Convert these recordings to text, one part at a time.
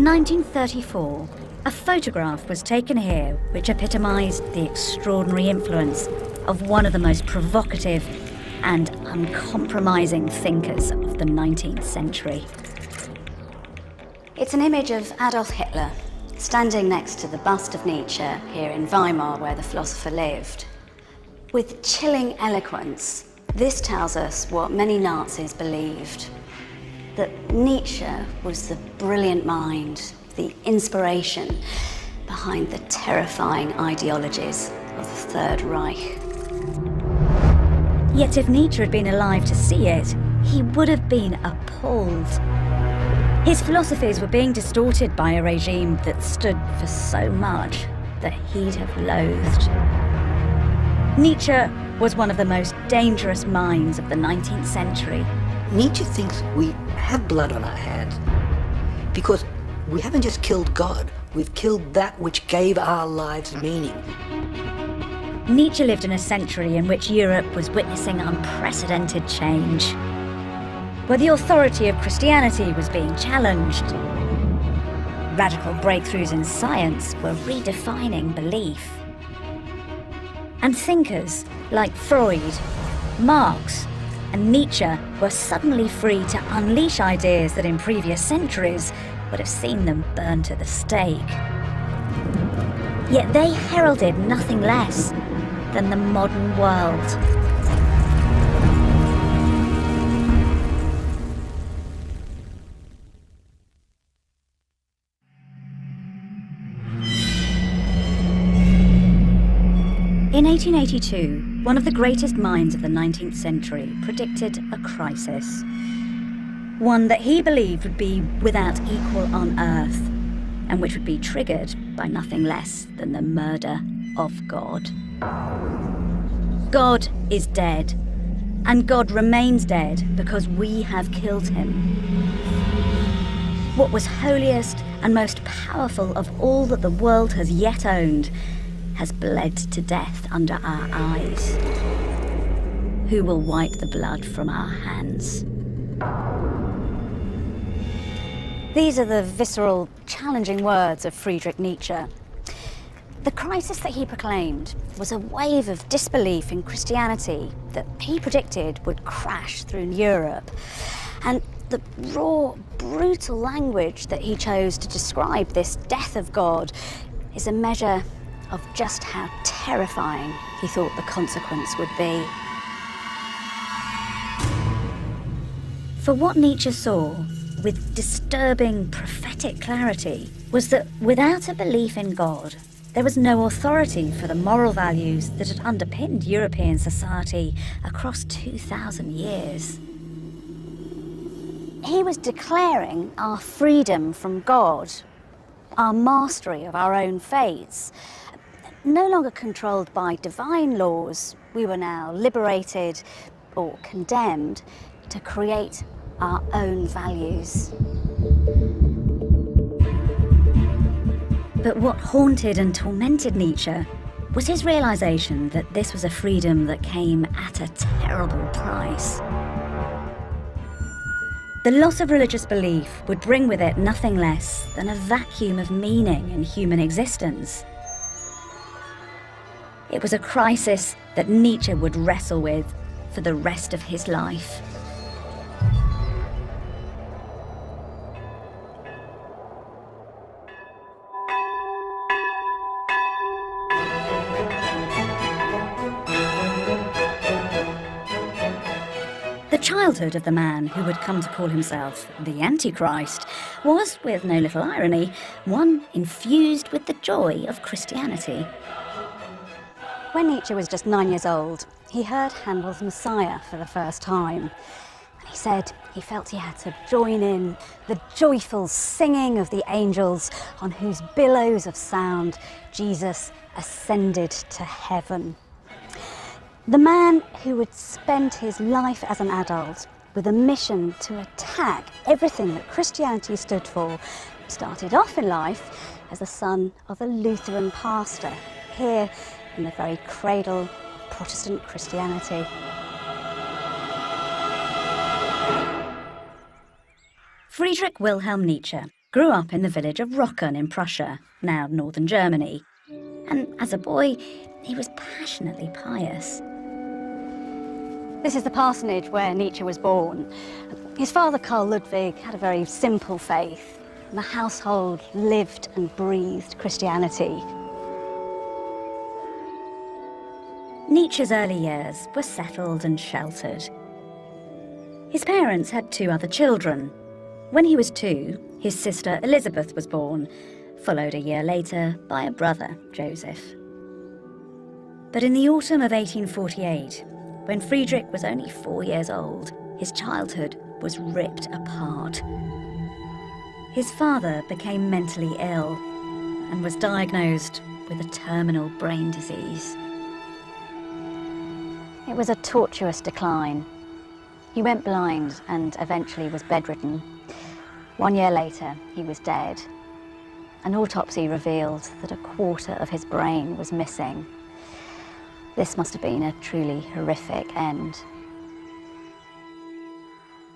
1934, a photograph was taken here which epitomised the extraordinary influence of one of the most provocative and uncompromising thinkers of the 19th century. It's an image of Adolf Hitler standing next to the bust of Nietzsche here in Weimar, where the philosopher lived. With chilling eloquence, this tells us what many Nazis believed, that Nietzsche was the brilliant mind, the inspiration behind the terrifying ideologies of the Third Reich. Yet if Nietzsche had been alive to see it, he would have been appalled. His philosophies were being distorted by a regime that stood for so much that he'd have loathed. Nietzsche was one of the most dangerous minds of the 19th century. Nietzsche thinks we have blood on our hands because we haven't just killed God, we've killed that which gave our lives meaning. Nietzsche lived in a century in which Europe was witnessing unprecedented change, where the authority of Christianity was being challenged. Radical breakthroughs in science were redefining belief. And thinkers like Freud, Marx, and Nietzsche were suddenly free to unleash ideas that in previous centuries would have seen them burned to the stake. Yet they heralded nothing less than the modern world. In 1882, one of the greatest minds of the 19th century predicted a crisis. One that he believed would be without equal on Earth, and which would be triggered by nothing less than the murder of God. God is dead, and God remains dead because we have killed him. What was holiest and most powerful of all that the world has yet owned has bled to death under our eyes. Who will wipe the blood from our hands? These are the visceral, challenging words of Friedrich Nietzsche. The crisis that he proclaimed was a wave of disbelief in Christianity that he predicted would crash through Europe. And the raw, brutal language that he chose to describe this death of God is a measure of just how terrifying he thought the consequence would be. For what Nietzsche saw, with disturbing prophetic clarity, was that without a belief in God, there was no authority for the moral values that had underpinned European society across 2,000 years. He was declaring our freedom from God, our mastery of our own fates. No longer controlled by divine laws, we were now liberated or condemned to create our own values. But what haunted and tormented Nietzsche was his realization that this was a freedom that came at a terrible price. The loss of religious belief would bring with it nothing less than a vacuum of meaning in human existence. It was a crisis that Nietzsche would wrestle with for the rest of his life. The childhood of the man who would come to call himself the Antichrist was, with no little irony, one infused with the joy of Christianity. When Nietzsche was just 9 years old, he heard Handel's Messiah for the first time. And he said he felt he had to join in the joyful singing of the angels on whose billows of sound Jesus ascended to heaven. The man who would spend his life as an adult with a mission to attack everything that Christianity stood for started off in life as the son of a Lutheran pastor here in the very cradle of Protestant Christianity. Friedrich Wilhelm Nietzsche grew up in the village of Rocken in Prussia, now northern Germany. And as a boy, he was passionately pious. This is the parsonage where Nietzsche was born. His father, Karl Ludwig, had a very simple faith, and the household lived and breathed Christianity. Nietzsche's early years were settled and sheltered. His parents had 2 other children. When he was 2, his sister Elizabeth was born, followed a year later by a brother, Joseph. But in the autumn of 1848, when Friedrich was only 4 years old, his childhood was ripped apart. His father became mentally ill and was diagnosed with a terminal brain disease. It was a tortuous decline. He went blind and eventually was bedridden. 1 year later, he was dead. An autopsy revealed that a quarter of his brain was missing. This must have been a truly horrific end.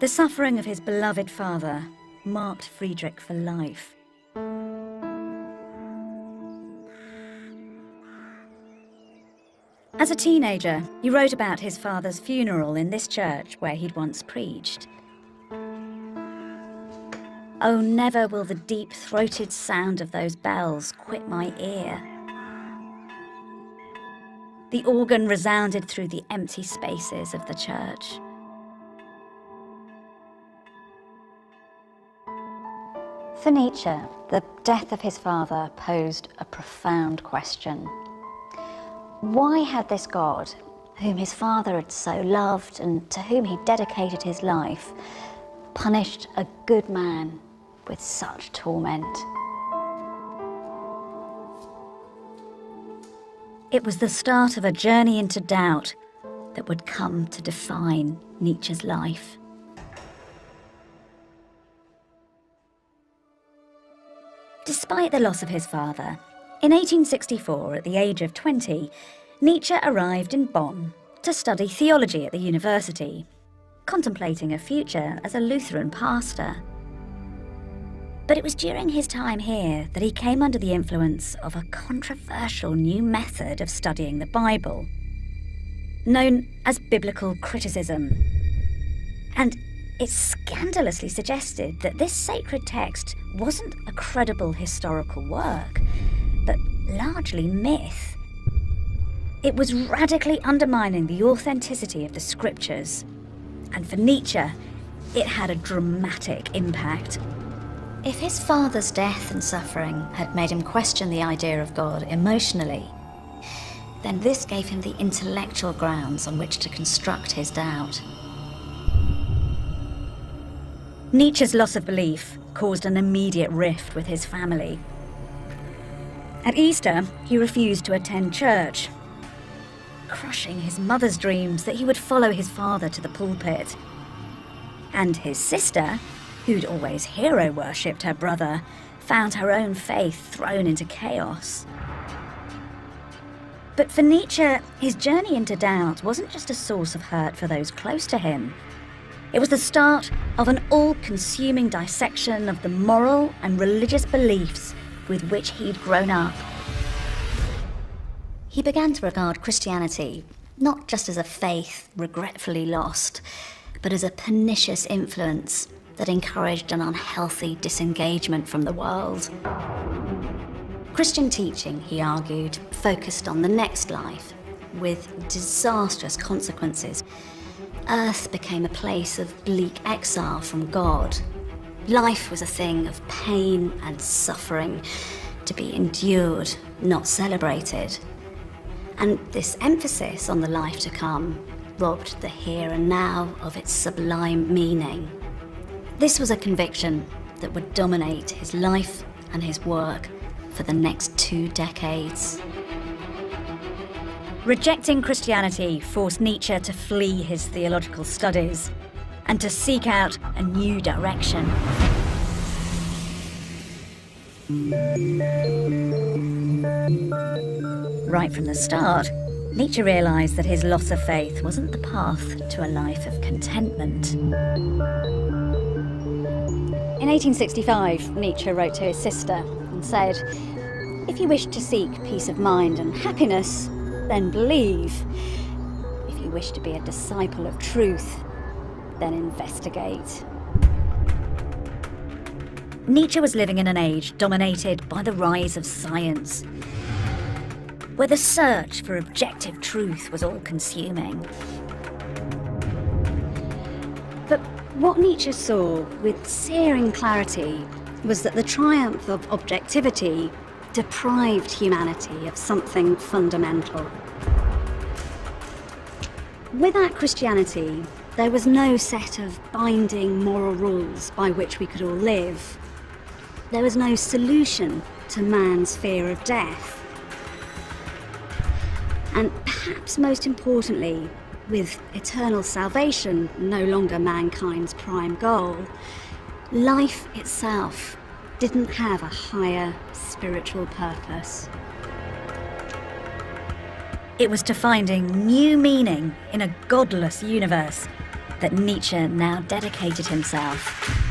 The suffering of his beloved father marked Friedrich for life. As a teenager, he wrote about his father's funeral in this church where he'd once preached. "Oh, never will the deep-throated sound of those bells quit my ear." The organ resounded through the empty spaces of the church. For Nietzsche, the death of his father posed a profound question. Why had this God, whom his father had so loved and to whom he dedicated his life, punished a good man with such torment? It was the start of a journey into doubt that would come to define Nietzsche's life. Despite the loss of his father, in 1864, at the age of 20, Nietzsche arrived in Bonn to study theology at the university, contemplating a future as a Lutheran pastor. But it was during his time here that he came under the influence of a controversial new method of studying the Bible, known as biblical criticism. And it scandalously suggested that this sacred text wasn't a credible historical work, but largely myth. It was radically undermining the authenticity of the scriptures. And for Nietzsche, it had a dramatic impact. If his father's death and suffering had made him question the idea of God emotionally, then this gave him the intellectual grounds on which to construct his doubt. Nietzsche's loss of belief caused an immediate rift with his family. At Easter, he refused to attend church, crushing his mother's dreams that he would follow his father to the pulpit. And his sister, who'd always hero-worshipped her brother, found her own faith thrown into chaos. But for Nietzsche, his journey into doubt wasn't just a source of hurt for those close to him. It was the start of an all-consuming dissection of the moral and religious beliefs with which he'd grown up. He began to regard Christianity not just as a faith regretfully lost, but as a pernicious influence that encouraged an unhealthy disengagement from the world. Christian teaching, he argued, focused on the next life, with disastrous consequences. Earth became a place of bleak exile from God. Life was a thing of pain and suffering, to be endured, not celebrated. And this emphasis on the life to come robbed the here and now of its sublime meaning. This was a conviction that would dominate his life and his work for the next 2 decades. Rejecting Christianity forced Nietzsche to flee his theological studies and to seek out a new direction. Right from the start, Nietzsche realised that his loss of faith wasn't the path to a life of contentment. In 1865, Nietzsche wrote to his sister and said, "If you wish to seek peace of mind and happiness, then believe. If you wish to be a disciple of truth, then investigate." Nietzsche was living in an age dominated by the rise of science, where the search for objective truth was all-consuming. But what Nietzsche saw with searing clarity was that the triumph of objectivity deprived humanity of something fundamental. Without Christianity, there was no set of binding moral rules by which we could all live. There was no solution to man's fear of death. And perhaps most importantly, with eternal salvation no longer mankind's prime goal, life itself didn't have a higher spiritual purpose. It was to finding new meaning in a godless universe that Nietzsche now dedicated himself.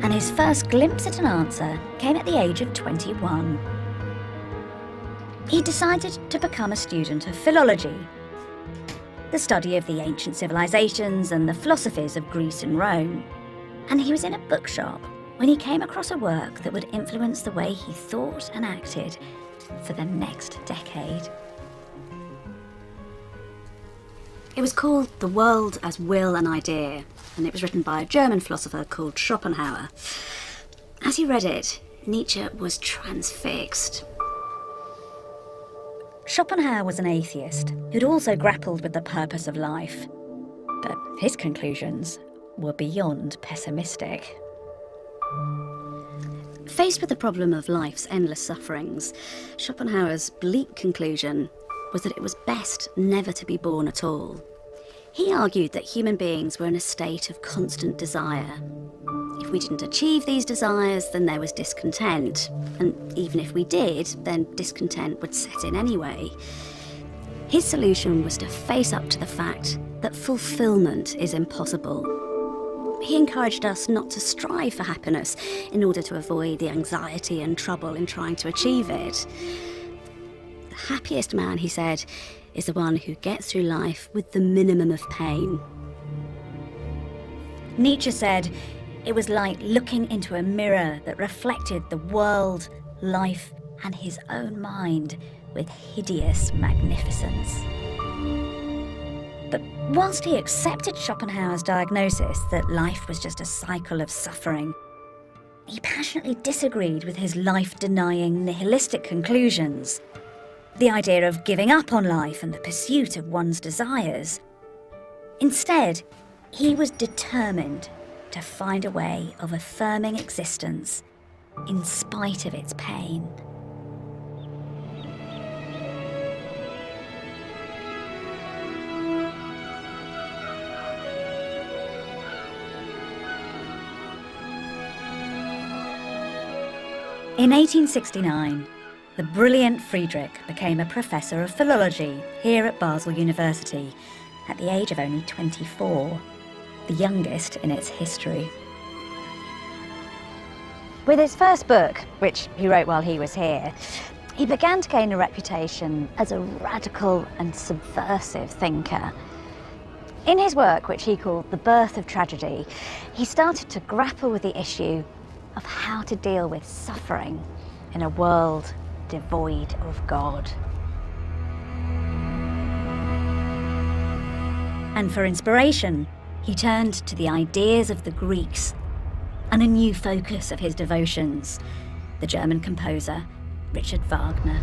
And his first glimpse at an answer came at the age of 21. He decided to become a student of philology, the study of the ancient civilizations and the philosophies of Greece and Rome. And he was in a bookshop when he came across a work that would influence the way he thought and acted for the next decade. It was called The World as Will and Idea, and it was written by a German philosopher called Schopenhauer. As he read it, Nietzsche was transfixed. Schopenhauer was an atheist who'd also grappled with the purpose of life, but his conclusions were beyond pessimistic. Faced with the problem of life's endless sufferings, Schopenhauer's bleak conclusion was that it was best never to be born at all. He argued that human beings were in a state of constant desire. If we didn't achieve these desires, then there was discontent. And even if we did, then discontent would set in anyway. His solution was to face up to the fact that fulfillment is impossible. He encouraged us not to strive for happiness in order to avoid the anxiety and trouble in trying to achieve it. The happiest man, he said, is the one who gets through life with the minimum of pain. Nietzsche said it was like looking into a mirror that reflected the world, life, and his own mind with hideous magnificence. But whilst he accepted Schopenhauer's diagnosis that life was just a cycle of suffering, he passionately disagreed with his life-denying nihilistic conclusions. The idea of giving up on life and the pursuit of one's desires. Instead, he was determined to find a way of affirming existence in spite of its pain. In 1869, the brilliant Friedrich became a professor of philology here at Basel University at the age of only 24, the youngest in its history. With his first book, which he wrote while he was here, he began to gain a reputation as a radical and subversive thinker. In his work, which he called The Birth of Tragedy, he started to grapple with the issue of how to deal with suffering in a world devoid of God. And for inspiration, he turned to the ideas of the Greeks and a new focus of his devotions, the German composer Richard Wagner.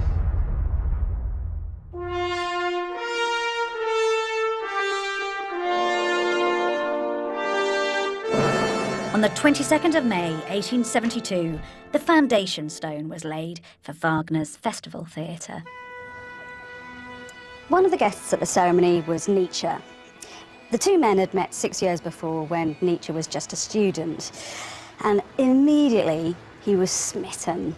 On the 22nd of May, 1872, the foundation stone was laid for Wagner's Festival Theatre. One of the guests at the ceremony was Nietzsche. The two men had met 6 years before when Nietzsche was just a student, and immediately he was smitten.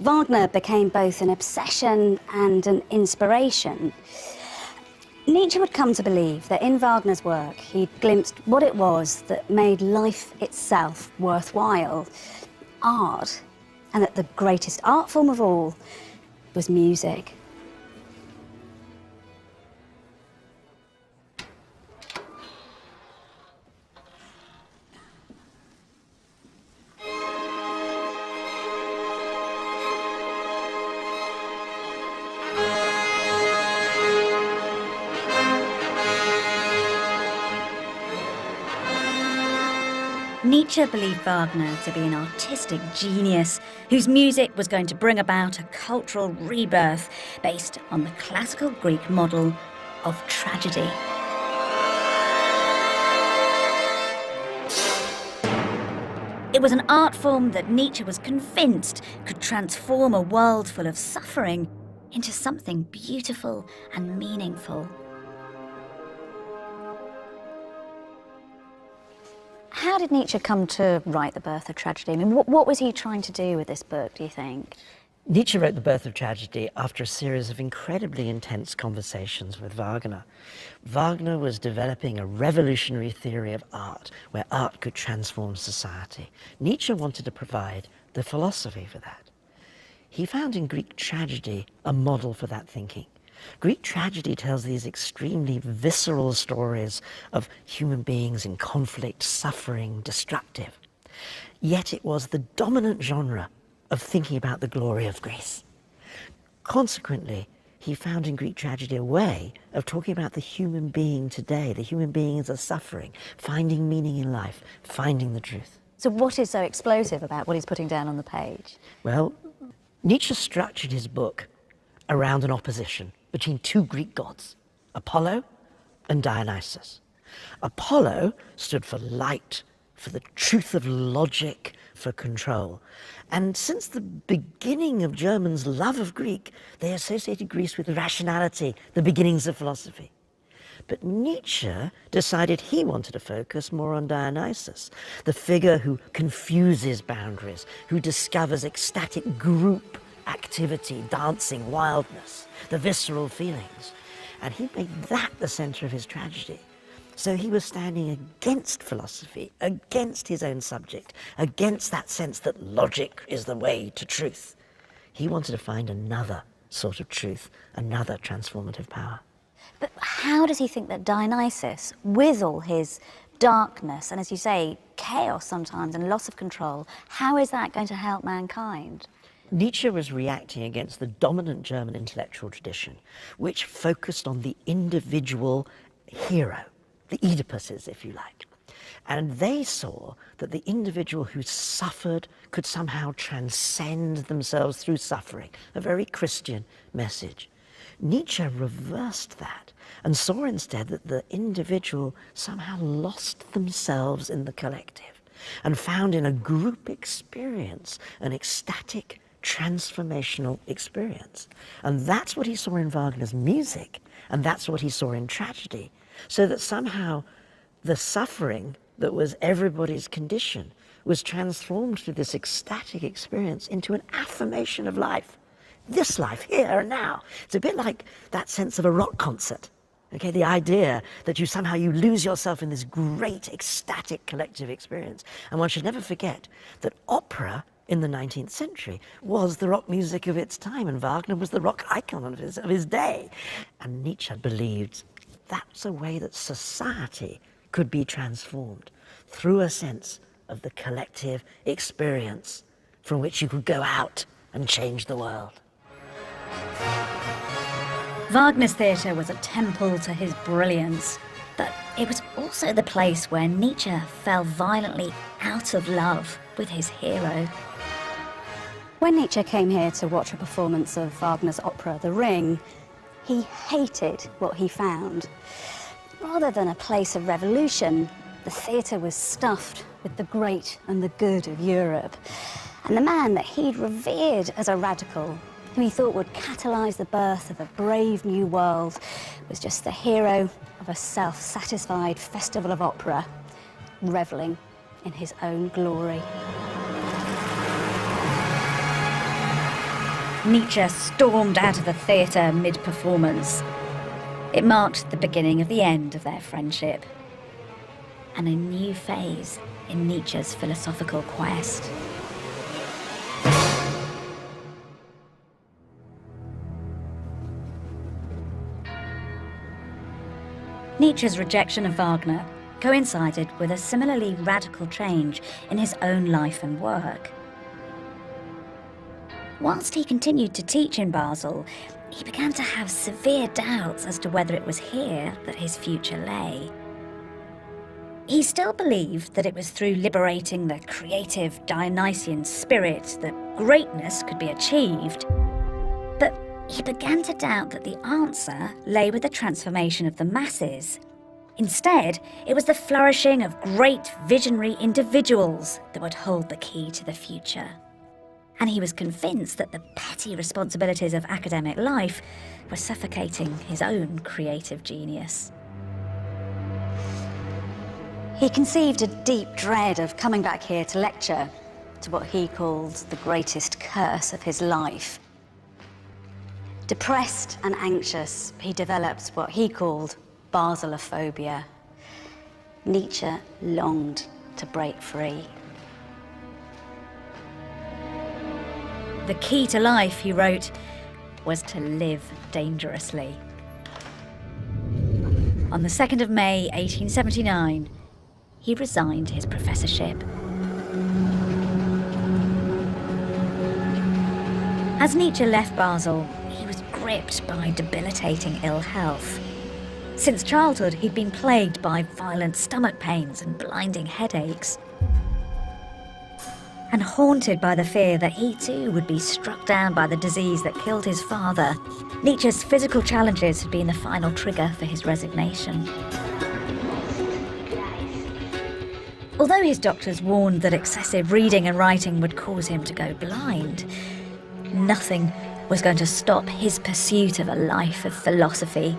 Wagner became both an obsession and an inspiration. Nietzsche would come to believe that in Wagner's work he'd glimpsed what it was that made life itself worthwhile, art, and that the greatest art form of all was music. Nietzsche believed Wagner to be an artistic genius whose music was going to bring about a cultural rebirth based on the classical Greek model of tragedy. It was an art form that Nietzsche was convinced could transform a world full of suffering into something beautiful and meaningful. How did Nietzsche come to write The Birth of Tragedy? I mean, what was he trying to do with this book, do you think? Nietzsche wrote The Birth of Tragedy after a series of incredibly intense conversations with Wagner. Wagner was developing a revolutionary theory of art, where art could transform society. Nietzsche wanted to provide the philosophy for that. He found in Greek tragedy a model for that thinking. Greek tragedy tells these extremely visceral stories of human beings in conflict, suffering, destructive. Yet it was the dominant genre of thinking about the glory of Greece. Consequently, he found in Greek tragedy a way of talking about the human being today, the human being as a suffering, finding meaning in life, finding the truth. So what is so explosive about what he's putting down on the page? Well, Nietzsche structured his book around an opposition between two Greek gods, Apollo and Dionysus. Apollo stood for light, for the truth of logic, for control. And since the beginning of Germans' love of Greek, they associated Greece with rationality, the beginnings of philosophy. But Nietzsche decided he wanted to focus more on Dionysus, the figure who confuses boundaries, who discovers ecstatic group activity, dancing, wildness, the visceral feelings. And he made that the center of his tragedy. So he was standing against philosophy, against his own subject, against that sense that logic is the way to truth. He wanted to find another sort of truth, another transformative power. But how does he think that Dionysus, with all his darkness and, as you say, chaos sometimes and loss of control, how is that going to help mankind? Nietzsche was reacting against the dominant German intellectual tradition, which focused on the individual hero, the Oedipuses, if you like. And they saw that the individual who suffered could somehow transcend themselves through suffering, a very Christian message. Nietzsche reversed that and saw instead that the individual somehow lost themselves in the collective and found in a group experience an ecstatic, transformational experience. And that's what he saw in Wagner's music, and that's what he saw in tragedy. So that somehow the suffering that was everybody's condition was transformed through this ecstatic experience into an affirmation of life. This life, here and now. It's a bit like that sense of a rock concert. Okay, the idea that you somehow lose yourself in this great ecstatic collective experience. And one should never forget that opera in the 19th century was the rock music of its time, and Wagner was the rock icon of his day. And Nietzsche believed that's a way that society could be transformed, through a sense of the collective experience from which you could go out and change the world. Wagner's theatre was a temple to his brilliance, but it was also the place where Nietzsche fell violently out of love with his hero. When Nietzsche came here to watch a performance of Wagner's opera The Ring, he hated what he found. Rather than a place of revolution, the theatre was stuffed with the great and the good of Europe. And the man that he'd revered as a radical, who he thought would catalyse the birth of a brave new world, was just the hero of a self-satisfied festival of opera, revelling in his own glory. Nietzsche stormed out of the theatre mid-performance. It marked the beginning of the end of their friendship, and a new phase in Nietzsche's philosophical quest. Nietzsche's rejection of Wagner coincided with a similarly radical change in his own life and work. Whilst he continued to teach in Basel, he began to have severe doubts as to whether it was here that his future lay. He still believed that it was through liberating the creative Dionysian spirit that greatness could be achieved, but he began to doubt that the answer lay with the transformation of the masses. Instead, it was the flourishing of great visionary individuals that would hold the key to the future. And he was convinced that the petty responsibilities of academic life were suffocating his own creative genius. He conceived a deep dread of coming back here to lecture to what he called the greatest curse of his life. Depressed and anxious, he developed what he called Baselophobia. Nietzsche longed to break free. The key to life, he wrote, was to live dangerously. On the 2nd of May, 1879, he resigned his professorship. As Nietzsche left Basel, he was gripped by debilitating ill health. Since childhood, he'd been plagued by violent stomach pains and blinding headaches. And haunted by the fear that he too would be struck down by the disease that killed his father, Nietzsche's physical challenges had been the final trigger for his resignation. Although his doctors warned that excessive reading and writing would cause him to go blind, nothing was going to stop his pursuit of a life of philosophy.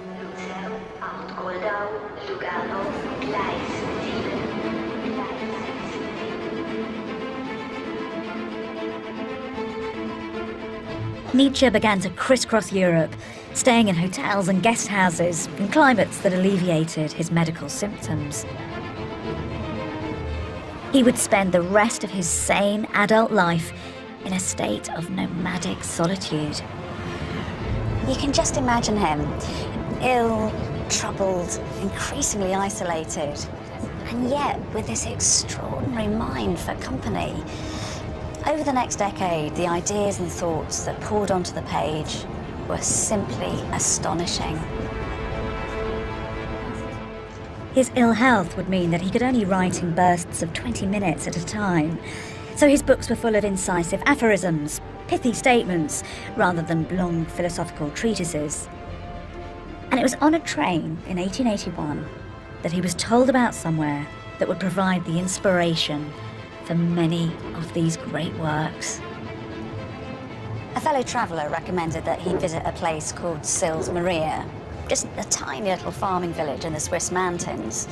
Nietzsche began to crisscross Europe, staying in hotels and guest houses in climates that alleviated his medical symptoms. He would spend the rest of his sane adult life in a state of nomadic solitude. You can just imagine him, ill, troubled, increasingly isolated, and yet with this extraordinary mind for company. Over the next decade, the ideas and thoughts that poured onto the page were simply astonishing. His ill health would mean that he could only write in bursts of 20 minutes at a time, so his books were full of incisive aphorisms, pithy statements, rather than long philosophical treatises. And it was on a train in 1881 that he was told about somewhere that would provide the inspiration for many of these great works. A fellow traveller recommended that he visit a place called Sils Maria, just a tiny little farming village in the Swiss mountains.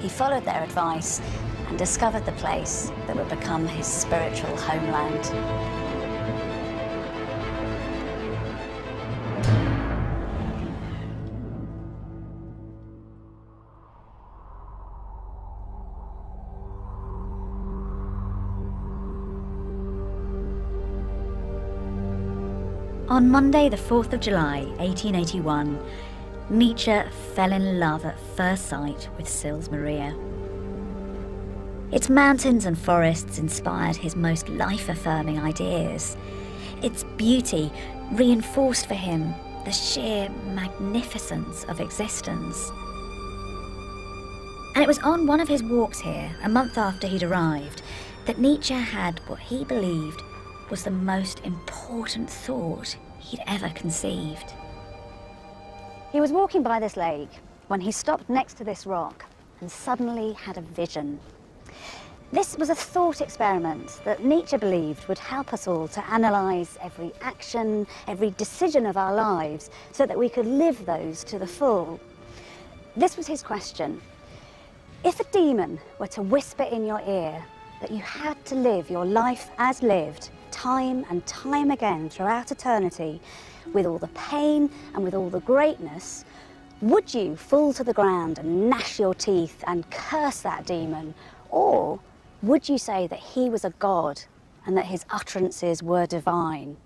He followed their advice and discovered the place that would become his spiritual homeland. On Monday, the 4th of July, 1881, Nietzsche fell in love at first sight with Sils Maria. Its mountains and forests inspired his most life-affirming ideas. Its beauty reinforced for him the sheer magnificence of existence. And it was on one of his walks here, a month after he'd arrived, that Nietzsche had what he believed was the most important thought he'd ever conceived. He was walking by this lake when he stopped next to this rock and suddenly had a vision. This was a thought experiment that Nietzsche believed would help us all to analyse every action, every decision of our lives, so that we could live those to the full. This was his question. If a demon were to whisper in your ear that you had to live your life as lived time and time again throughout eternity, with all the pain and with all the greatness, would you fall to the ground and gnash your teeth and curse that demon? Or would you say that he was a god and that his utterances were divine?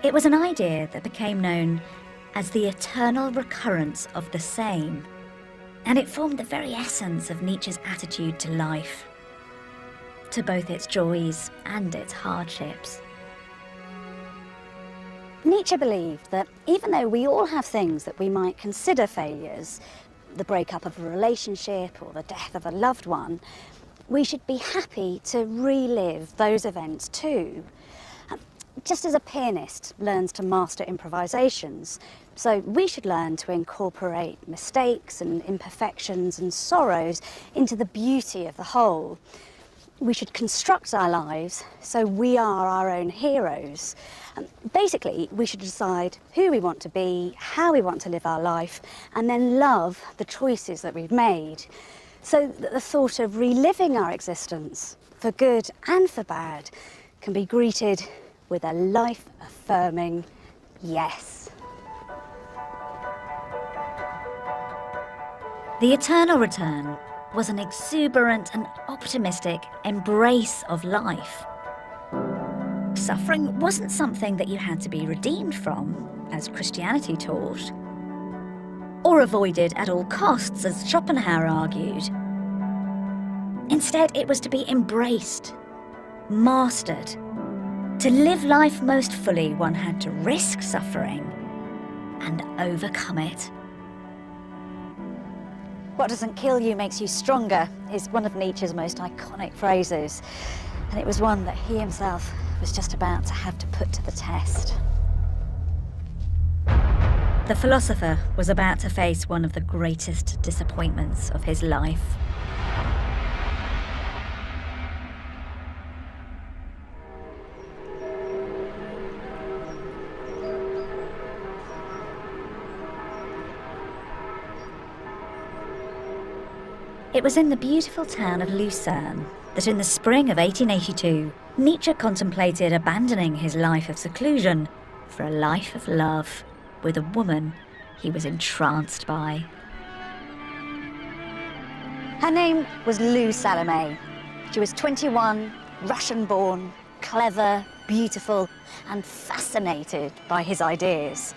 It was an idea that became known as the eternal recurrence of the same, and it formed the very essence of Nietzsche's attitude to life, to both its joys and its hardships. Nietzsche believed that even though we all have things that we might consider failures, the breakup of a relationship or the death of a loved one, we should be happy to relive those events too. Just as a pianist learns to master improvisations, so we should learn to incorporate mistakes and imperfections and sorrows into the beauty of the whole. We should construct our lives so we are our own heroes. Basically, we should decide who we want to be, how we want to live our life, and then love the choices that we've made, so that the thought of reliving our existence, for good and for bad, can be greeted with a life-affirming yes. The eternal return was an exuberant and optimistic embrace of life. Suffering wasn't something that you had to be redeemed from, as Christianity taught, or avoided at all costs, as Schopenhauer argued. Instead, it was to be embraced, mastered. To live life most fully, one had to risk suffering and overcome it. What doesn't kill you makes you stronger is one of Nietzsche's most iconic phrases, and it was one that he himself was just about to have to put to the test. The philosopher was about to face one of the greatest disappointments of his life. It was in the beautiful town of Lucerne that in the spring of 1882, Nietzsche contemplated abandoning his life of seclusion for a life of love with a woman he was entranced by. Her name was Lou Salome. She was 21, Russian-born, clever, beautiful, and fascinated by his ideas.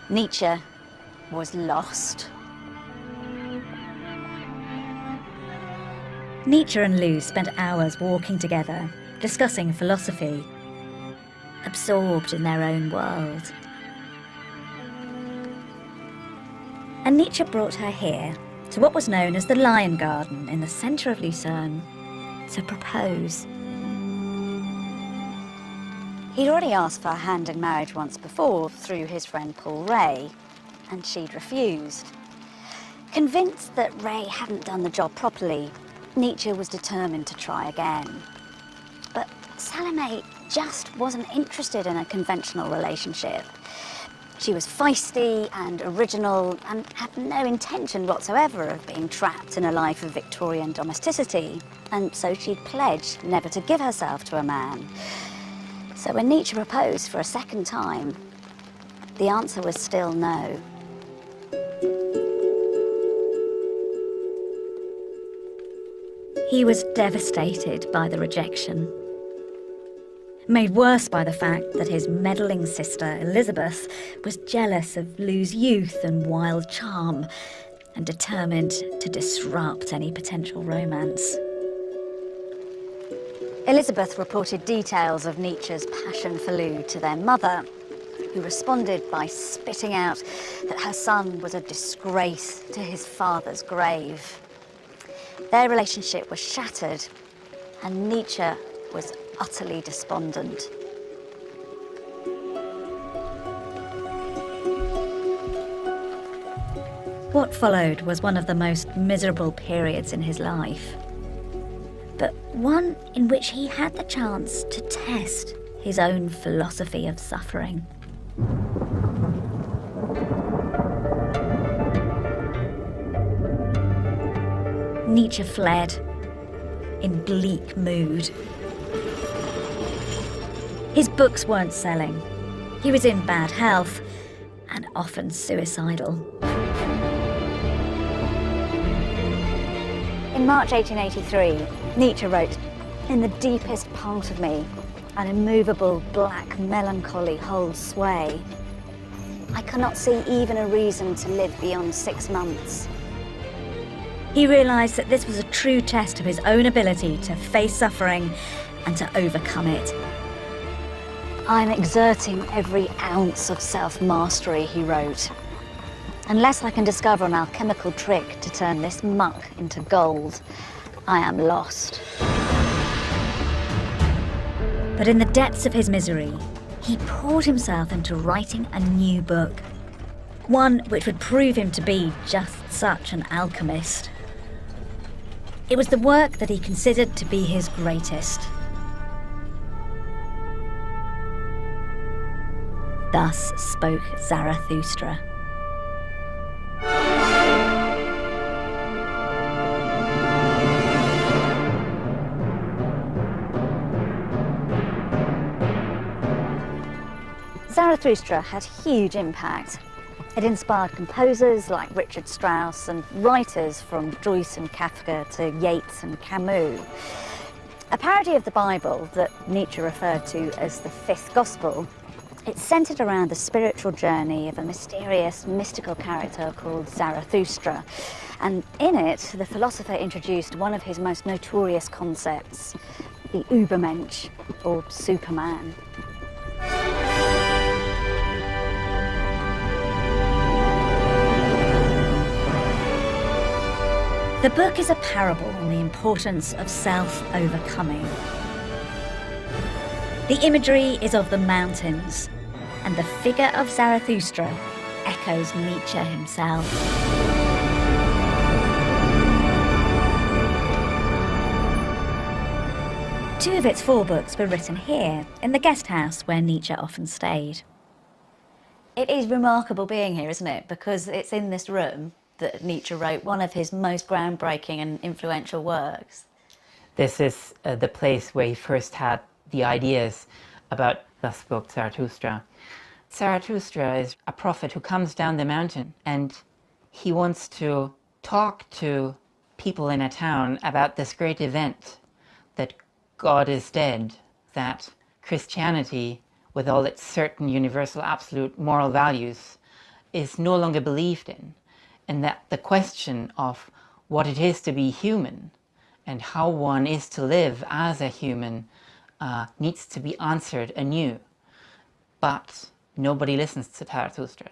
Nietzsche was lost. Nietzsche and Lou spent hours walking together, discussing philosophy, absorbed in their own world. And Nietzsche brought her here, to what was known as the Lion Garden in the centre of Lucerne, to propose. He'd already asked for her hand in marriage once before through his friend Paul Ray, and she'd refused. Convinced that Ray hadn't done the job properly, Nietzsche was determined to try again. But Salome just wasn't interested in a conventional relationship. She was feisty and original and had no intention whatsoever of being trapped in a life of Victorian domesticity, and so she'd pledged never to give herself to a man. So when Nietzsche proposed for a second time, the answer was still no. He was devastated by the rejection, made worse by the fact that his meddling sister, Elizabeth, was jealous of Lou's youth and wild charm and determined to disrupt any potential romance. Elizabeth reported details of Nietzsche's passion for Lou to their mother, who responded by spitting out that her son was a disgrace to his father's grave. Their relationship was shattered, and Nietzsche was utterly despondent. What followed was one of the most miserable periods in his life, but one in which he had the chance to test his own philosophy of suffering. Nietzsche fled, in bleak mood. His books weren't selling. He was in bad health and often suicidal. In March 1883, Nietzsche wrote, "In the deepest part of me, an immovable black melancholy holds sway. I cannot see even a reason to live beyond 6 months." He realised that this was a true test of his own ability to face suffering and to overcome it. "I'm exerting every ounce of self-mastery," he wrote. "Unless I can discover an alchemical trick to turn this muck into gold, I am lost." But in the depths of his misery, he poured himself into writing a new book. One which would prove him to be just such an alchemist. It was the work that he considered to be his greatest. Thus spoke Zarathustra. Zarathustra had huge impact. It inspired composers like Richard Strauss and writers from Joyce and Kafka to Yeats and Camus. A parody of the Bible that Nietzsche referred to as the Fifth Gospel, it's centred around the spiritual journey of a mysterious, mystical character called Zarathustra. And in it, the philosopher introduced one of his most notorious concepts, the Übermensch, or Superman. The book is a parable on the importance of self-overcoming. The imagery is of the mountains, and the figure of Zarathustra echoes Nietzsche himself. Two of its 4 books were written here, in the guest house where Nietzsche often stayed. It is remarkable being here, isn't it? Because it's in this room that Nietzsche wrote one of his most groundbreaking and influential works. This is the place where he first had the ideas about Thus Spoke Zarathustra. Zarathustra is a prophet who comes down the mountain, and he wants to talk to people in a town about this great event, that God is dead, that Christianity, with all its certain universal absolute moral values, is no longer believed in, and that the question of what it is to be human and how one is to live as a human needs to be answered anew. But nobody listens to Zarathustra.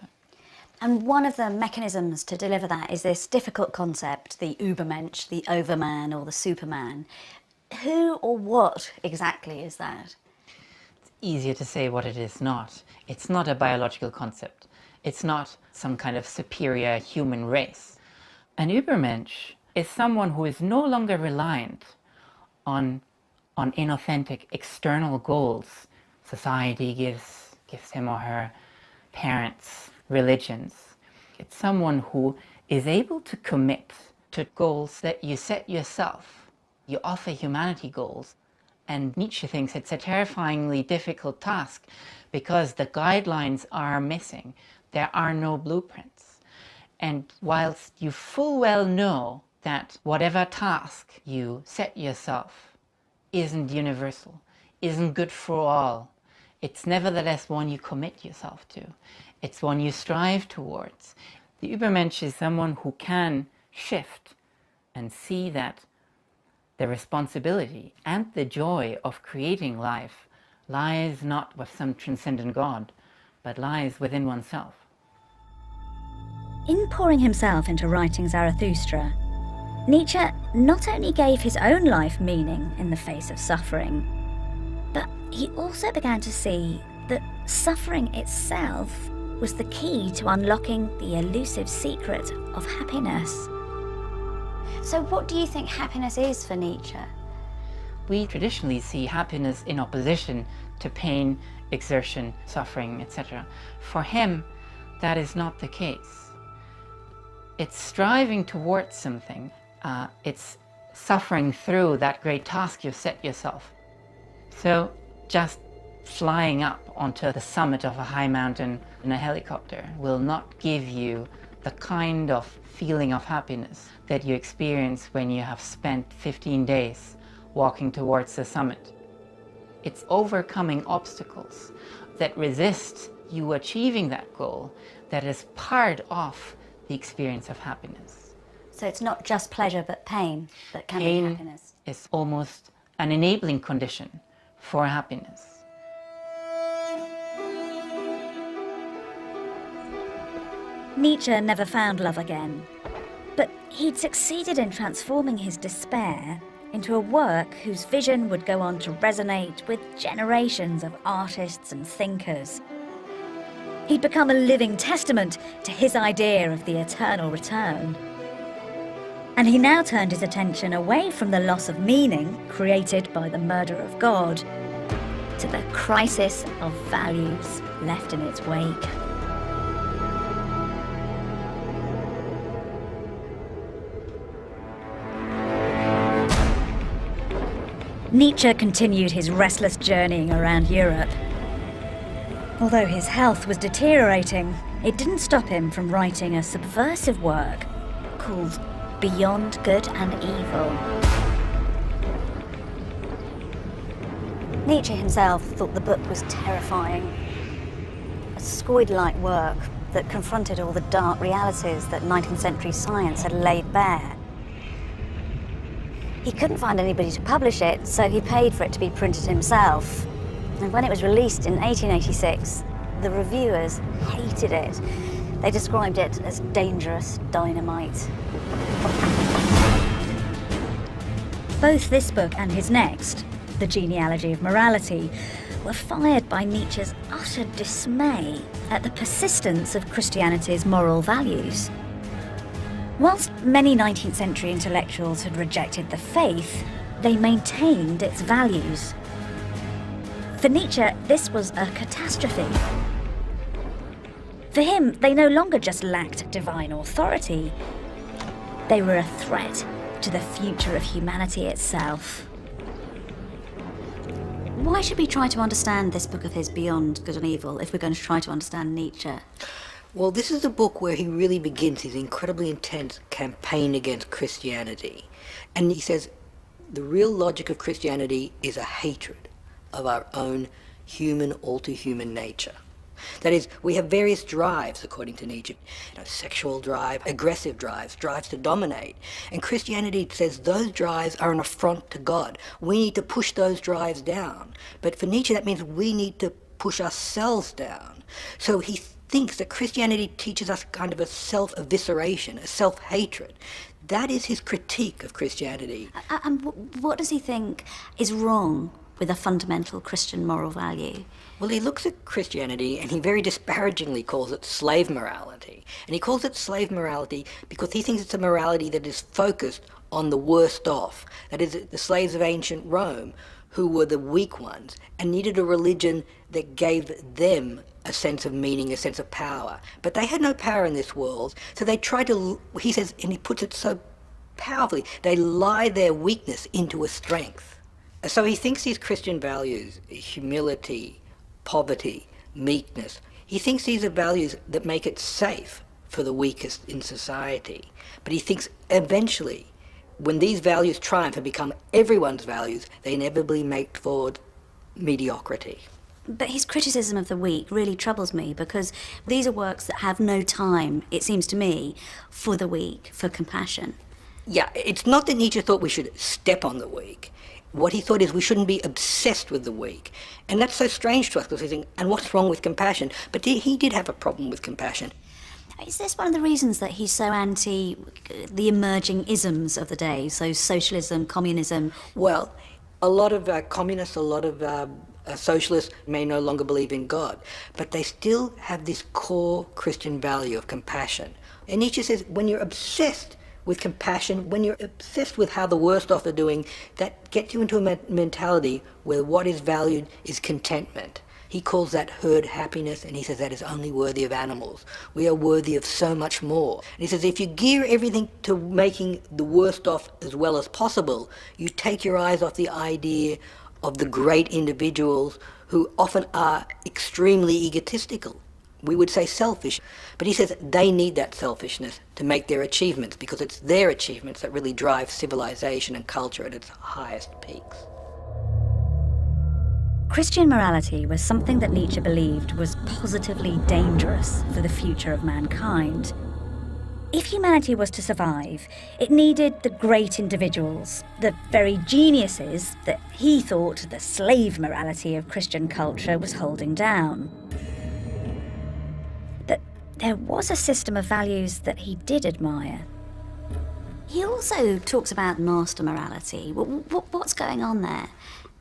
And one of the mechanisms to deliver that is this difficult concept, the Übermensch, the overman or the Superman. Who or what exactly is that? It's easier to say what it is not. It's not a biological concept. It's not some kind of superior human race. An Übermensch is someone who is no longer reliant on inauthentic external goals. Society gives him or her, parents, religions. It's someone who is able to commit to goals that you set yourself. You offer humanity goals. And Nietzsche thinks it's a terrifyingly difficult task because the guidelines are missing. There are no blueprints. And whilst you full well know that whatever task you set yourself isn't universal, isn't good for all, it's nevertheless one you commit yourself to. It's one you strive towards. The Übermensch is someone who can shift and see that the responsibility and the joy of creating life lies not with some transcendent God, but lies within oneself. In pouring himself into writing Zarathustra, Nietzsche not only gave his own life meaning in the face of suffering, but he also began to see that suffering itself was the key to unlocking the elusive secret of happiness. So what do you think happiness is for Nietzsche? We traditionally see happiness in opposition to pain, exertion, suffering, etc. For him, that is not the case. It's striving towards something. It's suffering through that great task you've set yourself. So just flying up onto the summit of a high mountain in a helicopter will not give you the kind of feeling of happiness that you experience when you have spent 15 days walking towards the summit. It's overcoming obstacles that resist you achieving that goal that is part of the experience of happiness. So it's not just pleasure but pain that can be happiness. Is almost an enabling condition for happiness. Nietzsche never found love again, but he'd succeeded in transforming his despair into a work whose vision would go on to resonate with generations of artists and thinkers. He'd become a living testament to his idea of the eternal return. And he now turned his attention away from the loss of meaning created by the murder of God to the crisis of values left in its wake. Nietzsche continued his restless journeying around Europe. Although his health was deteriorating, it didn't stop him from writing a subversive work called Beyond Good and Evil. Nietzsche himself thought the book was terrifying. A scoid-like work that confronted all the dark realities that 19th century science had laid bare. He couldn't find anybody to publish it, so he paid for it to be printed himself. And when it was released in 1886, the reviewers hated it. They described it as dangerous dynamite. Both this book and his next, The Genealogy of Morality, were fired by Nietzsche's utter dismay at the persistence of Christianity's moral values. Whilst many 19th century intellectuals had rejected the faith, they maintained its values. For Nietzsche, this was a catastrophe. For him, they no longer just lacked divine authority, they were a threat to the future of humanity itself. Why should we try to understand this book of his, Beyond Good and Evil, if we're going to try to understand Nietzsche? Well, this is a book where he really begins his incredibly intense campaign against Christianity. And he says the real logic of Christianity is a hatred of our own human, all-too-human nature. That is, we have various drives, according to Nietzsche. Sexual drive, aggressive drives, drives to dominate. And Christianity says those drives are an affront to God. We need to push those drives down. But for Nietzsche, that means we need to push ourselves down. So he thinks that Christianity teaches us kind of a self-evisceration, a self-hatred. That is his critique of Christianity. And what does he think is wrong with a fundamental Christian moral value? Well, he looks at Christianity and he very disparagingly calls it slave morality. And he calls it slave morality because he thinks it's a morality that is focused on the worst off. That is, the slaves of ancient Rome, who were the weak ones and needed a religion that gave them a sense of meaning, a sense of power. But they had no power in this world, so they try to, he says, and he puts it so powerfully, they lie their weakness into a strength. So he thinks these Christian values, humility, poverty, meekness, he thinks these are values that make it safe for the weakest in society. But he thinks eventually, when these values triumph and become everyone's values, they inevitably make forward mediocrity. But his criticism of the weak really troubles me, because these are works that have no time, it seems to me, for the weak, for compassion. Yeah, it's not that Nietzsche thought we should step on the weak. What he thought is we shouldn't be obsessed with the weak. And that's so strange to us, because we think, and what's wrong with compassion? But he did have a problem with compassion. Is this one of the reasons that he's so anti the emerging isms of the day, so socialism, communism? Well, a lot of communists, a lot of socialists may no longer believe in God, but they still have this core Christian value of compassion. And Nietzsche says when you're obsessed with compassion, when you're obsessed with how the worst off are doing, that gets you into a mentality where what is valued is contentment. He calls that herd happiness, and he says that is only worthy of animals. We are worthy of so much more. And he says if you gear everything to making the worst off as well as possible, you take your eyes off the idea of the great individuals who often are extremely egotistical. We would say selfish. But he says they need that selfishness to make their achievements, because it's their achievements that really drive civilization and culture at its highest peaks. Christian morality was something that Nietzsche believed was positively dangerous for the future of mankind. If humanity was to survive, it needed the great individuals, the very geniuses that he thought the slave morality of Christian culture was holding down. But there was a system of values that he did admire. He also talks about master morality. What's going on there?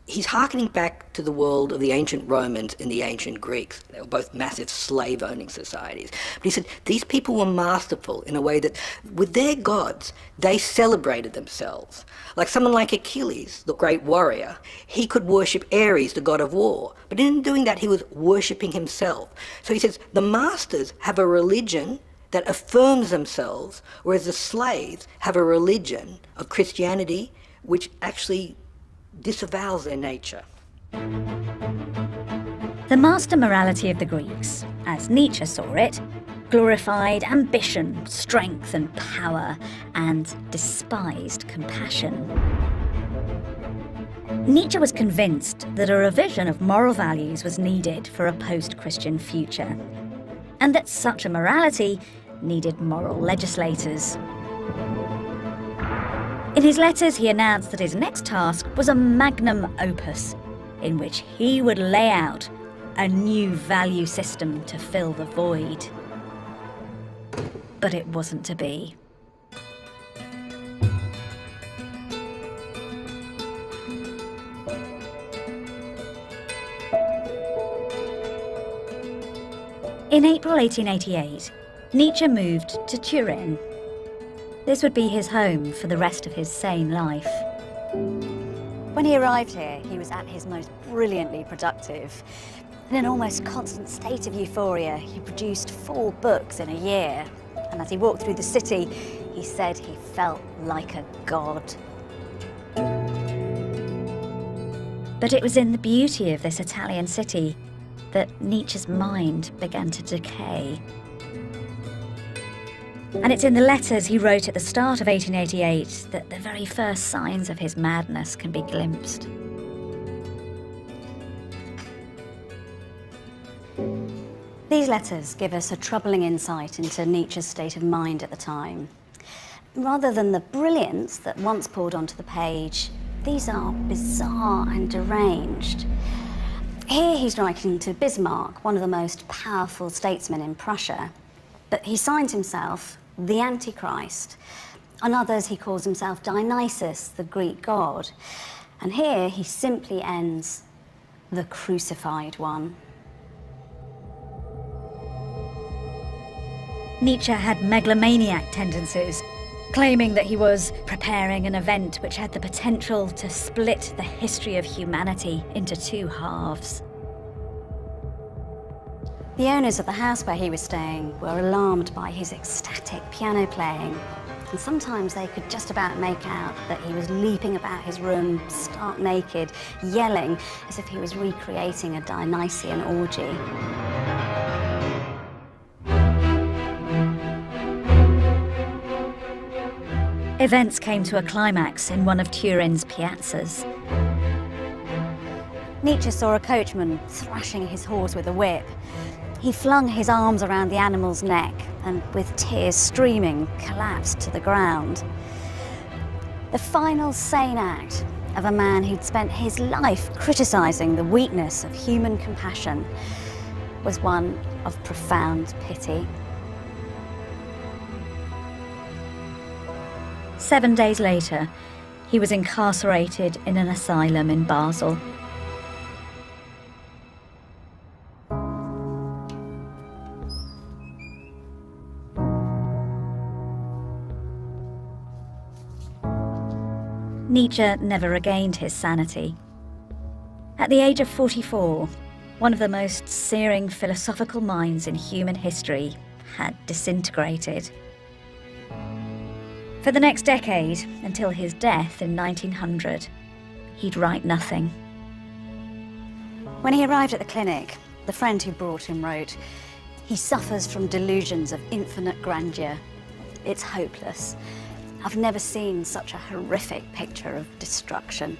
He's hearkening back to the world of the ancient Romans and the ancient Greeks. They were both massive slave-owning societies. But he said these people were masterful in a way that with their gods, they celebrated themselves. Like someone like Achilles, the great warrior, he could worship Ares, the god of war. But in doing that, he was worshipping himself. So he says the masters have a religion that affirms themselves, whereas the slaves have a religion of Christianity which actually disavows their nature. The master morality of the Greeks, as Nietzsche saw it, glorified ambition, strength and power, and despised compassion. Nietzsche was convinced that a revision of moral values was needed for a post-Christian future, and that such a morality needed moral legislators. In his letters, he announced that his next task was a magnum opus, in which he would lay out a new value system to fill the void. But it wasn't to be. In April 1888, Nietzsche moved to Turin. This would be his home for the rest of his sane life. When he arrived here, he was at his most brilliantly productive. In an almost constant state of euphoria, he produced 4 books in a year. And as he walked through the city, he said he felt like a god. But it was in the beauty of this Italian city that Nietzsche's mind began to decay. And it's in the letters he wrote at the start of 1888 that the very first signs of his madness can be glimpsed. These letters give us a troubling insight into Nietzsche's state of mind at the time. Rather than the brilliance that once poured onto the page, these are bizarre and deranged. Here he's writing to Bismarck, one of the most powerful statesmen in Prussia, but he signs himself the Antichrist. On others he calls himself Dionysus, the Greek god. And here he simply ends, the crucified one. Nietzsche had megalomaniac tendencies, claiming that he was preparing an event which had the potential to split the history of humanity into 2 halves. The owners of the house where he was staying were alarmed by his ecstatic piano playing, and sometimes they could just about make out that he was leaping about his room, stark naked, yelling as if he was recreating a Dionysian orgy. Events came to a climax in one of Turin's piazzas. Nietzsche saw a coachman thrashing his horse with a whip. He flung his arms around the animal's neck and, with tears streaming, collapsed to the ground. The final sane act of a man who'd spent his life criticising the weakness of human compassion was one of profound pity. 7 days later, he was incarcerated in an asylum in Basel. Nietzsche never regained his sanity. At the age of 44, one of the most searing philosophical minds in human history, had disintegrated. For the next decade, until his death in 1900, he'd write nothing. When he arrived at the clinic, the friend who brought him wrote, "He suffers from delusions of infinite grandeur. It's hopeless. I've never seen such a horrific picture of destruction."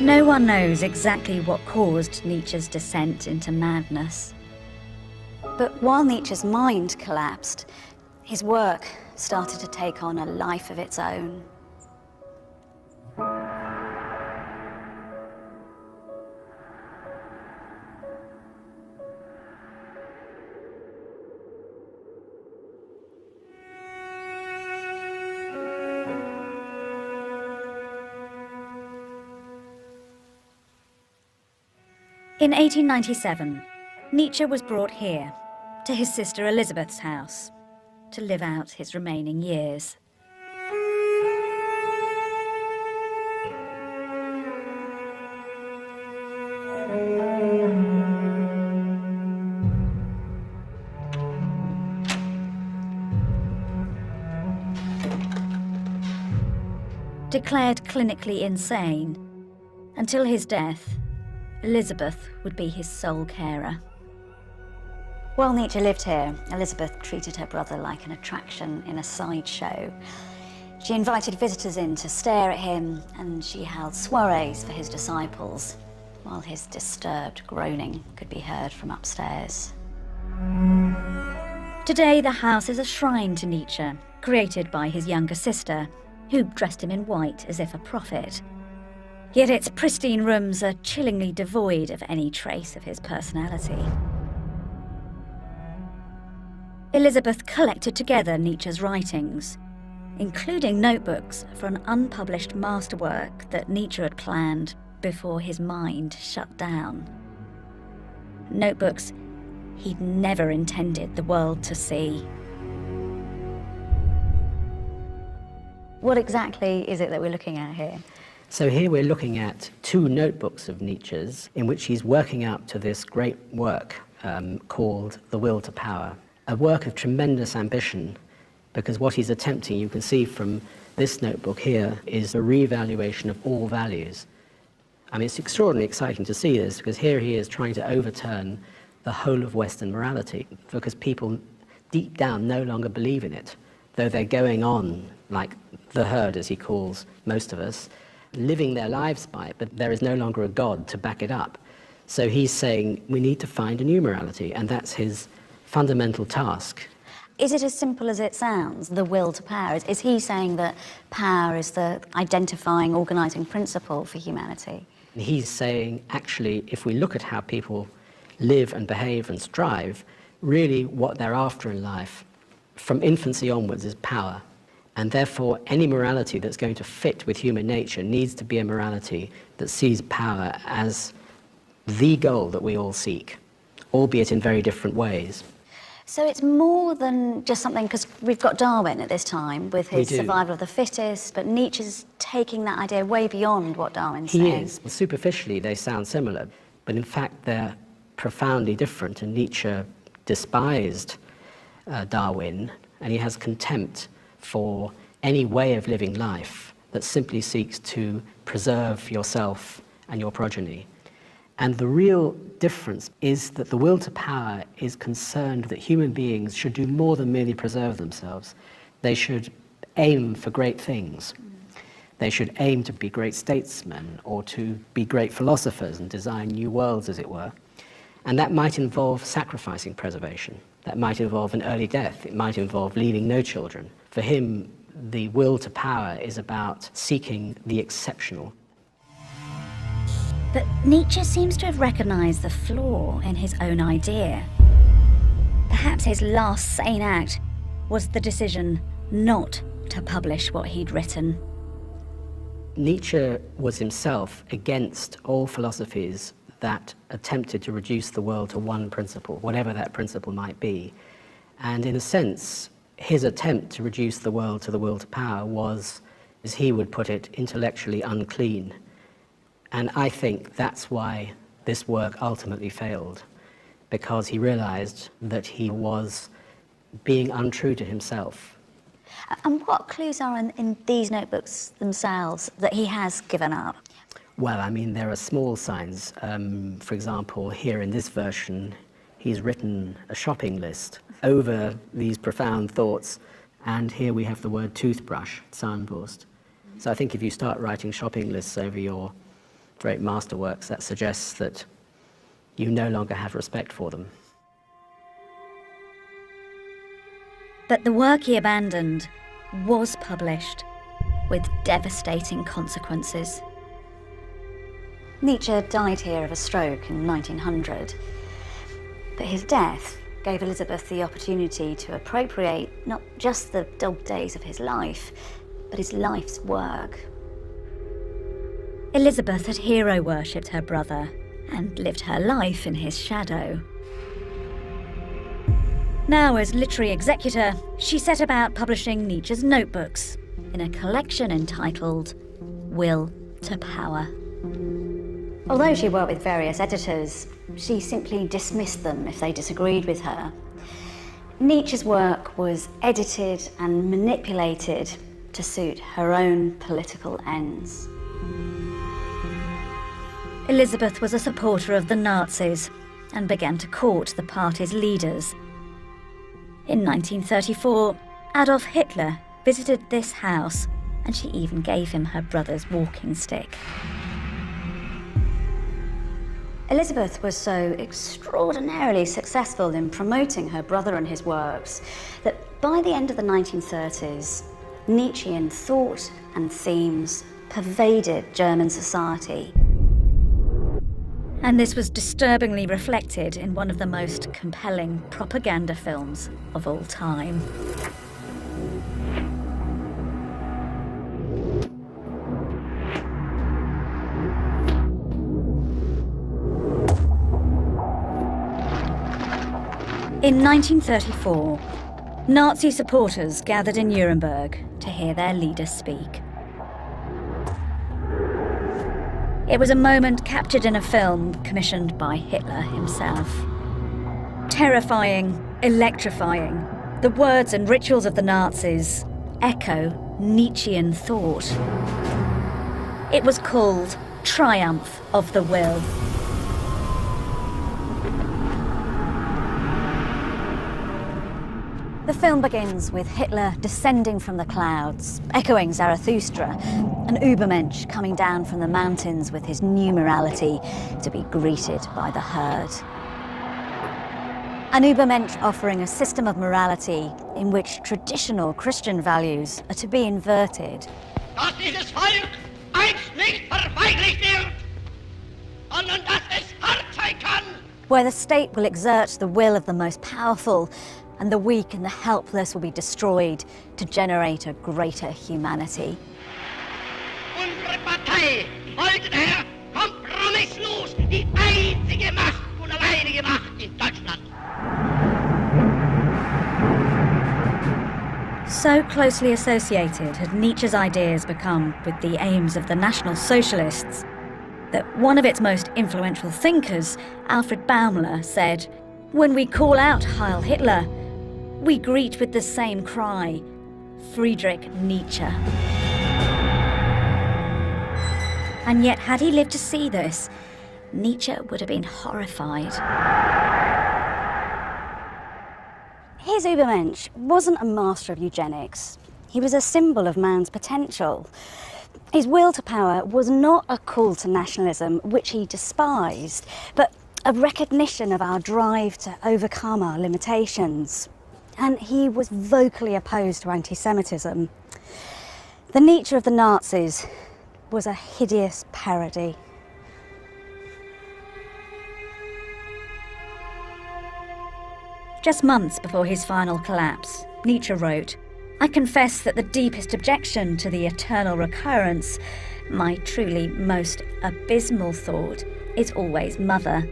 No one knows exactly what caused Nietzsche's descent into madness. But while Nietzsche's mind collapsed, his work started to take on a life of its own. In 1897, Nietzsche was brought here, to his sister Elizabeth's house, to live out his remaining years. Declared clinically insane, until his death, Elizabeth would be his sole carer. While Nietzsche lived here, Elizabeth treated her brother like an attraction in a sideshow. She invited visitors in to stare at him, and she held soirees for his disciples, while his disturbed groaning could be heard from upstairs. Today, the house is a shrine to Nietzsche, created by his younger sister, who dressed him in white as if a prophet. Yet its pristine rooms are chillingly devoid of any trace of his personality. Elizabeth collected together Nietzsche's writings, including notebooks for an unpublished masterwork that Nietzsche had planned before his mind shut down. Notebooks he'd never intended the world to see. What exactly is it that we're looking at here? So here we're looking at two notebooks of Nietzsche's in which he's working up to this great work called The Will to Power, a work of tremendous ambition, because what he's attempting, you can see from this notebook here, is a reevaluation of all values. I mean, it's extraordinarily exciting to see this, because here he is trying to overturn the whole of Western morality, because people deep down no longer believe in it, though they're going on like the herd, as he calls most of us, living their lives by it, but there is no longer a God to back it up. So he's saying we need to find a new morality, and that's his fundamental task. Is it as simple as it sounds, the will to power? Is he saying that power is the identifying, organising principle for humanity? He's saying, actually, if we look at how people live and behave and strive, really what they're after in life, from infancy onwards, is power. And therefore, any morality that's going to fit with human nature needs to be a morality that sees power as the goal that we all seek, albeit in very different ways. So it's more than just something, because we've got Darwin at this time with his survival of the fittest, but Nietzsche's taking that idea way beyond what Darwin's saying. He is. Superficially, they sound similar, but in fact, they're profoundly different, and Nietzsche despised Darwin, and he has contempt for any way of living life that simply seeks to preserve yourself and your progeny. And the real difference is that the will to power is concerned that human beings should do more than merely preserve themselves. They should aim for great things. They should aim to be great statesmen or to be great philosophers and design new worlds, as it were. And that might involve sacrificing preservation. That might involve an early death. It might involve leaving no children. For him, the will to power is about seeking the exceptional. But Nietzsche seems to have recognised the flaw in his own idea. Perhaps his last sane act was the decision not to publish what he'd written. Nietzsche was himself against all philosophies that attempted to reduce the world to one principle, whatever that principle might be. And in a sense, his attempt to reduce the world to the will to power was, as he would put it, intellectually unclean. And I think that's why this work ultimately failed, because he realized that he was being untrue to himself. And what clues are in these notebooks themselves that he has given up? Well, I mean, there are small signs. For example, here in this version, he's written a shopping list over these profound thoughts, and here we have the word toothbrush, Zahnbürste. So I think if you start writing shopping lists over your great masterworks, that suggests that you no longer have respect for them. But the work he abandoned was published with devastating consequences. Nietzsche died here of a stroke in 1900, but his death gave Elizabeth the opportunity to appropriate not just the dog days of his life, but his life's work. Elizabeth had hero-worshipped her brother and lived her life in his shadow. Now, as literary executor, she set about publishing Nietzsche's notebooks in a collection entitled Will to Power. Although she worked with various editors, she simply dismissed them if they disagreed with her. Nietzsche's work was edited and manipulated to suit her own political ends. Elizabeth was a supporter of the Nazis and began to court the party's leaders. In 1934, Adolf Hitler visited this house, and she even gave him her brother's walking stick. Elizabeth was so extraordinarily successful in promoting her brother and his works that by the end of the 1930s, Nietzschean thought and themes pervaded German society. And this was disturbingly reflected in one of the most compelling propaganda films of all time. In 1934, Nazi supporters gathered in Nuremberg to hear their leader speak. It was a moment captured in a film commissioned by Hitler himself. Terrifying, electrifying, the words and rituals of the Nazis echo Nietzschean thought. It was called Triumph of the Will. The film begins with Hitler descending from the clouds, echoing Zarathustra, and Übermensch coming down from the mountains with his new morality to be greeted by the herd. An Übermensch offering a system of morality in which traditional Christian values are to be inverted. Dass dieses Volk einst nicht verweichlicht wird, sondern dass es hart sein kann. Where the state will exert the will of the most powerful, and the weak and the helpless will be destroyed to generate a greater humanity. Unsere Partei wollte daher kompromisslos die einzige Macht und alleinige Macht in Deutschland. So closely associated had Nietzsche's ideas become with the aims of the National Socialists that one of its most influential thinkers, Alfred Baumler, said, "When we call out Heil Hitler, we greet with the same cry, Friedrich Nietzsche." And yet, had he lived to see this, Nietzsche would have been horrified. His Übermensch wasn't a master of eugenics. He was a symbol of man's potential. His will to power was not a call to nationalism, which he despised, but a recognition of our drive to overcome our limitations. And he was vocally opposed to anti-Semitism. The Nietzsche of the Nazis was a hideous parody. Just months before his final collapse, Nietzsche wrote, "I confess that the deepest objection to the eternal recurrence, my truly most abysmal thought, is always mother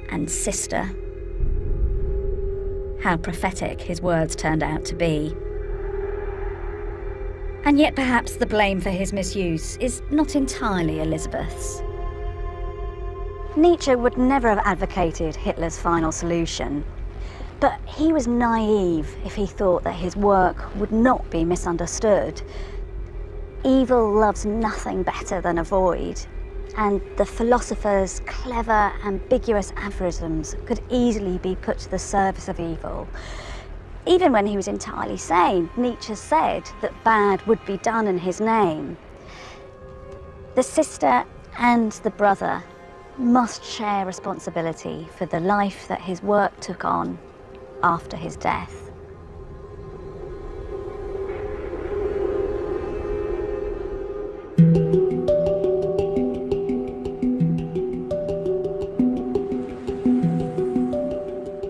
and sister." how prophetic his words turned out to be. And yet perhaps the blame for his misuse is not entirely Elizabeth's. Nietzsche would never have advocated Hitler's final solution, but he was naive if he thought that his work would not be misunderstood. Evil loves nothing better than a void, and the philosopher's clever, ambiguous aphorisms could easily be put to the service of evil. Even when he was entirely sane, Nietzsche said that bad would be done in his name. The sister and the brother must share responsibility for the life that his work took on after his death.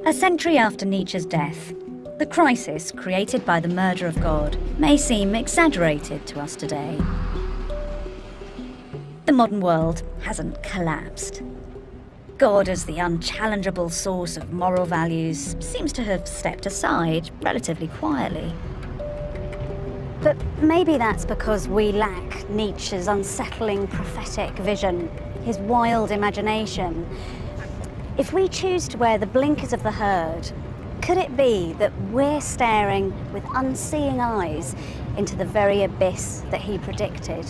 A century after Nietzsche's death, the crisis created by the murder of God may seem exaggerated to us today. The modern world hasn't collapsed. God, as the unchallengeable source of moral values, seems to have stepped aside relatively quietly. But maybe that's because we lack Nietzsche's unsettling prophetic vision, his wild imagination. If we choose to wear the blinkers of the herd, could it be that we're staring with unseeing eyes into the very abyss that he predicted?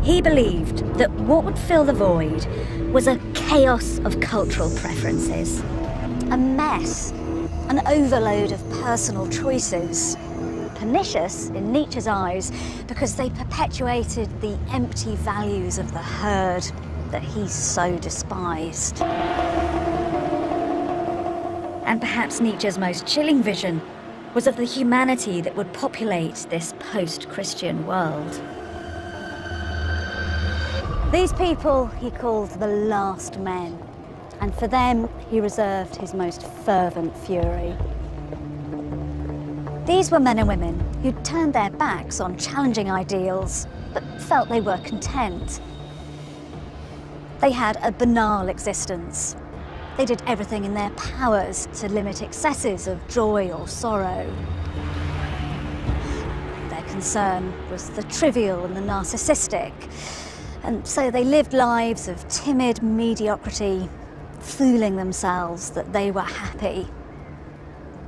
He believed that what would fill the void was a chaos of cultural preferences, a mess, an overload of personal choices, pernicious in Nietzsche's eyes because they perpetuated the empty values of the herd that he so despised. And perhaps Nietzsche's most chilling vision was of the humanity that would populate this post-Christian world. These people he called the last men, and for them he reserved his most fervent fury. These were men and women who'd turned their backs on challenging ideals, but felt they were content. They had a banal existence. They did everything in their powers to limit excesses of joy or sorrow. Their concern was the trivial and the narcissistic, and so they lived lives of timid mediocrity, fooling themselves that they were happy.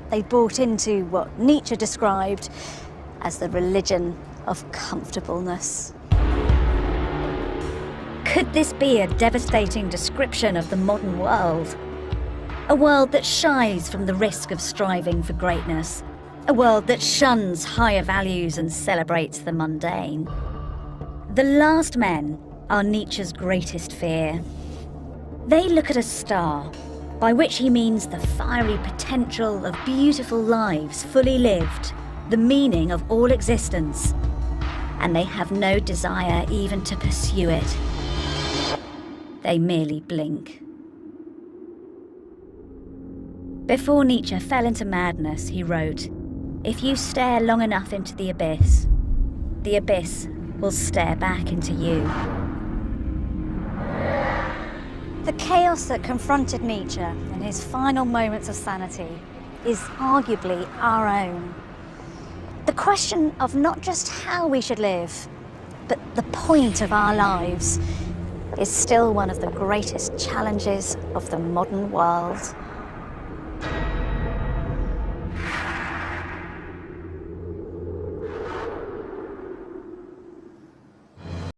They bought into what Nietzsche described as the religion of comfortableness. Could this be a devastating description of the modern world? A world that shies from the risk of striving for greatness. A world that shuns higher values and celebrates the mundane. The last men are Nietzsche's greatest fear. They look at a star, by which he means the fiery potential of beautiful lives fully lived, the meaning of all existence, and they have no desire even to pursue it. They merely blink. Before Nietzsche fell into madness, he wrote, "If you stare long enough into the abyss will stare back into you." The chaos that confronted Nietzsche in his final moments of sanity is arguably our own. The question of not just how we should live, but the point of our lives is still one of the greatest challenges of the modern world.